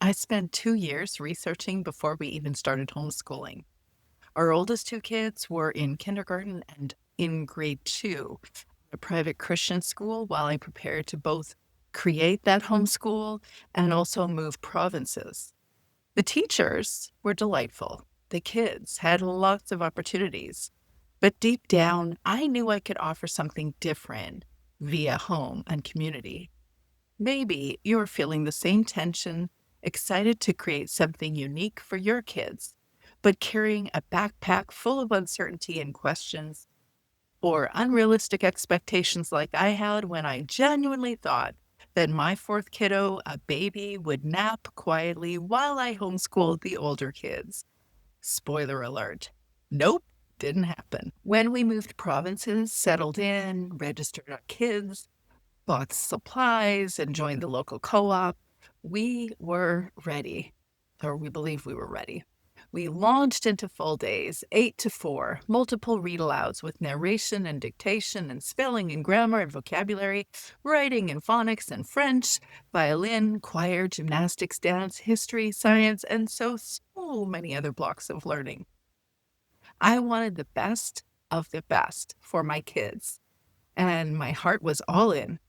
I spent 2 years researching before we even started homeschooling. Our oldest two kids were in kindergarten and in grade two, a private Christian school, while I prepared to both create that homeschool and also move provinces. The teachers were delightful. The kids had lots of opportunities. But deep down, I knew I could offer something different via home and community. Maybe you're feeling the same tension, excited to create something unique for your kids, but carrying a backpack full of uncertainty and questions, or unrealistic expectations like I had when I genuinely thought that my fourth kiddo, a baby, would nap quietly while I homeschooled the older kids. Spoiler alert. Nope, didn't happen. When we moved provinces, settled in, registered our kids, bought supplies, and joined the local co op, we were ready, or we believe we were ready. We launched into full days, 8 to 4, multiple read alouds with narration and dictation and spelling and grammar and vocabulary, writing and phonics and French, violin, choir, gymnastics, dance, history, science, and so many other blocks of learning. I wanted the best of the best for my kids, and my heart was all in.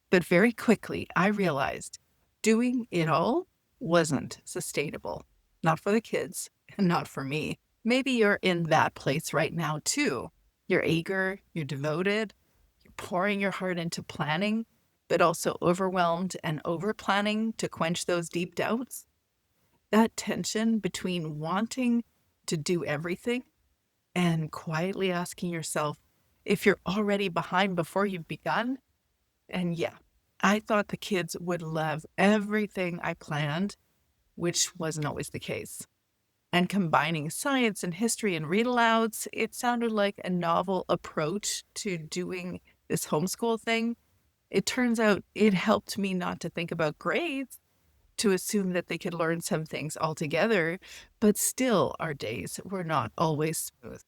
But very quickly, I realized doing it all wasn't sustainable. Not for the kids and not for me. Maybe you're in that place right now too. You're eager, you're devoted, you're pouring your heart into planning, but also overwhelmed and over planning to quench those deep doubts. That tension between wanting to do everything and quietly asking yourself if you're already behind before you've begun. And yeah, I thought the kids would love everything I planned, which wasn't always the case. And combining science and history and read alouds, it sounded like a novel approach to doing this homeschool thing. It turns out it helped me not to think about grades, to assume that they could learn some things altogether, but still, our days were not always smooth.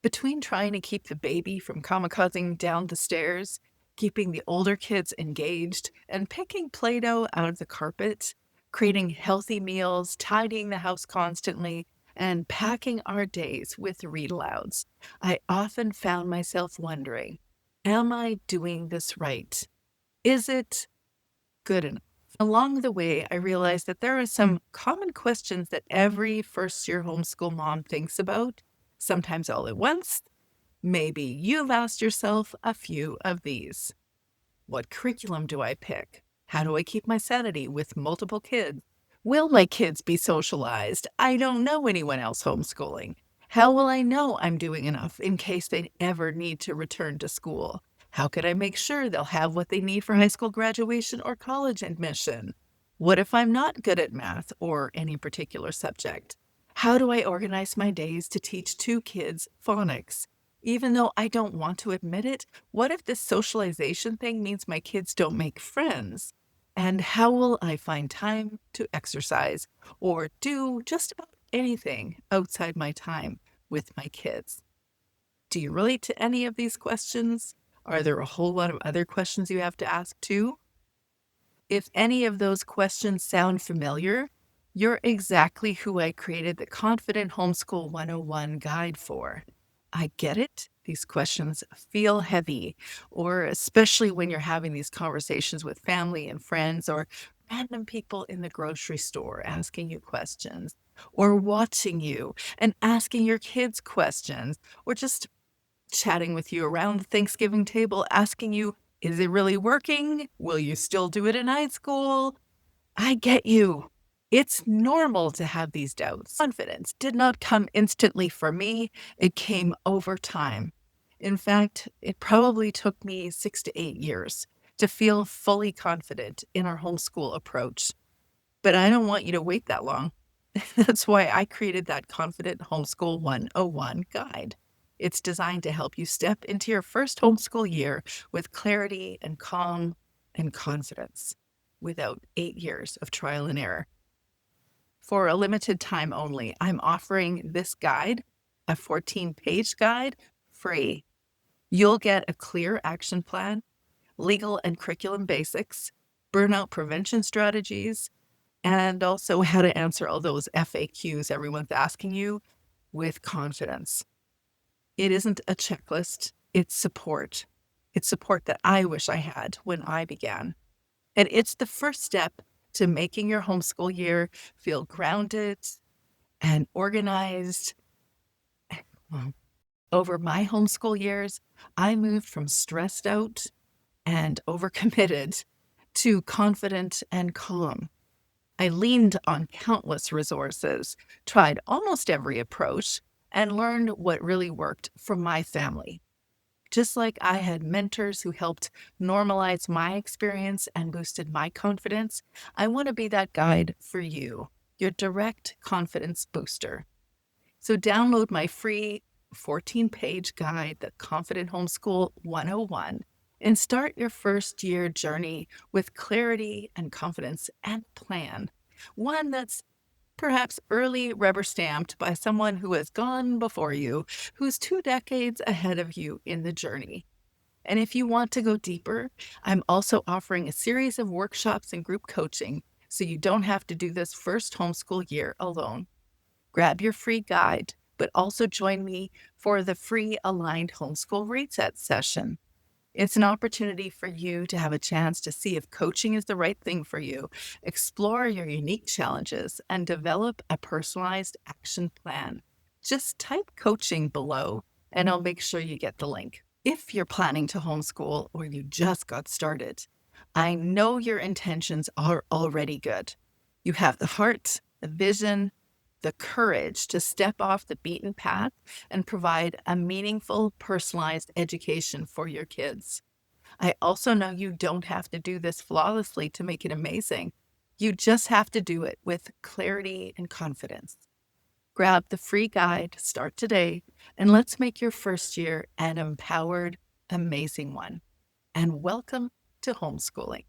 Between trying to keep the baby from kamikazing down the stairs, keeping the older kids engaged, and picking Play Doh out of the carpet, creating healthy meals, tidying the house constantly, and packing our days with read alouds, I often found myself wondering, am I doing this right? Is it good enough? Along the way, I realized that there are some common questions that every first year homeschool mom thinks about, sometimes all at once. Maybe you've asked yourself a few of these. What curriculum do I pick? How do I keep my sanity with multiple kids? Will my kids be socialized? I don't know anyone else homeschooling. How will I know I'm doing enough in case they ever need to return to school? How can I make sure they'll have what they need for high school graduation or college admission? What if I'm not good at math or any particular subject? How do I organize my days to teach two kids phonics? Even though I don't want to admit it, what if this socialization thing means my kids don't make friends? And how will I find time to exercise or do just about anything outside my time with my kids? Do you relate to any of these questions? Are there a whole lot of other questions you have to ask too? If any of those questions sound familiar, you're exactly who I created the Confident Homeschool 101 guide for. I get it. These questions feel heavy, or especially when you're having these conversations with family and friends or random people in the grocery store asking you questions, or watching you and asking your kids questions, or just chatting with you around the Thanksgiving table, asking you, is it really working? Will you still do it in high school? I get you. It's normal to have these doubts. Confidence did not come instantly for me, it came over time. In fact, it probably took me 6 to 8 years to feel fully confident in our homeschool approach. But I don't want you to wait that long. That's why I created that Confident Homeschool 101 guide. It's designed to help you step into your first homeschool year with clarity and calm and confidence without 8 years of trial and error. For a limited time only, I'm offering this guide, a 14-page guide, free. You'll get a clear action plan, legal and curriculum basics, burnout prevention strategies, and also how to answer all those FAQs everyone's asking you with confidence. It isn't a checklist, it's support. It's support that I wish I had when I began. And it's the first step to making your homeschool year feel grounded and organized. Well, over my homeschool years, I moved from stressed out and overcommitted to confident and calm. I leaned on countless resources, tried almost every approach, and learned what really worked for my family. Just like I had mentors who helped normalize my experience and boosted my confidence, I want to be that guide for you, your direct confidence booster. So download my free 14-page guide, The Confident Homeschool 101, and start your first year journey with clarity and confidence and plan. One that's perhaps early rubber stamped by someone who has gone before you, who's 2 decades ahead of you in the journey. And if you want to go deeper, I'm also offering a series of workshops and group coaching so you don't have to do this first homeschool year alone. Grab your free guide, but also join me for the free Aligned Homeschool Reset session. It's an opportunity for you to have a chance to see if coaching is the right thing for you, explore your unique challenges, and develop a personalized action plan. Just type coaching below, and I'll make sure you get the link. If you're planning to homeschool or you just got started, I know your intentions are already good. You have the heart, the vision, the courage to step off the beaten path and provide a meaningful, personalized education for your kids. I also know you don't have to do this flawlessly to make it amazing. You just have to do it with clarity and confidence. Grab the free guide, start today, and let's make your first year an empowered, amazing one. And welcome to homeschooling.